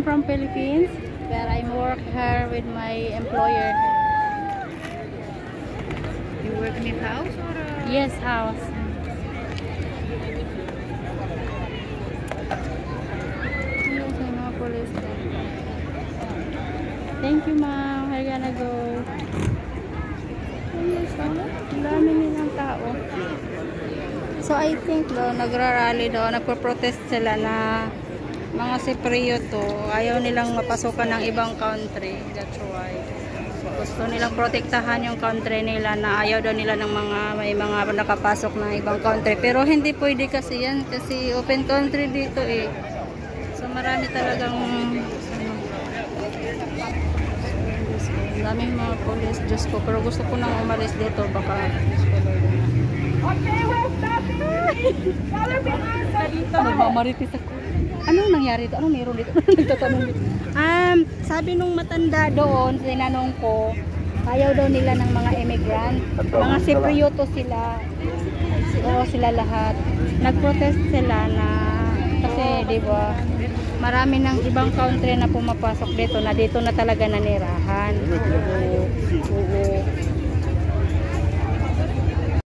from Philippines, but I work here with my employer. You work in his house or? Yes, house. Yes, may mga police din. Thank you, ma'am. We're gonna go. Yes, ang dami nilang tao. So, I think daw, nagra-rally daw, nagpo-protest sila na mga Cypriot to, ayaw nilang mapasukan ng ibang country. That's why. Gusto nilang protektahan yung country nila na ayaw daw nila ng may mga nakapasok ng ibang country. Pero hindi pwede kasi yan, kasi open country dito eh. So, marami talagang daming mga police, Diyos ko. Pero gusto ko nang umalis dito, baka nagmamaritis ako. Anong nangyari dito? Anong meron dito? Nagtatanong dito. Sabi nung matanda doon, sinanong ko, ayaw daw nila ng mga immigrant. Mga Cyprioto sila. Oo, sila lahat. Nag-protest sila na, kasi di ba, marami ng ibang country na pumapasok dito na talaga nanirahan. Oo.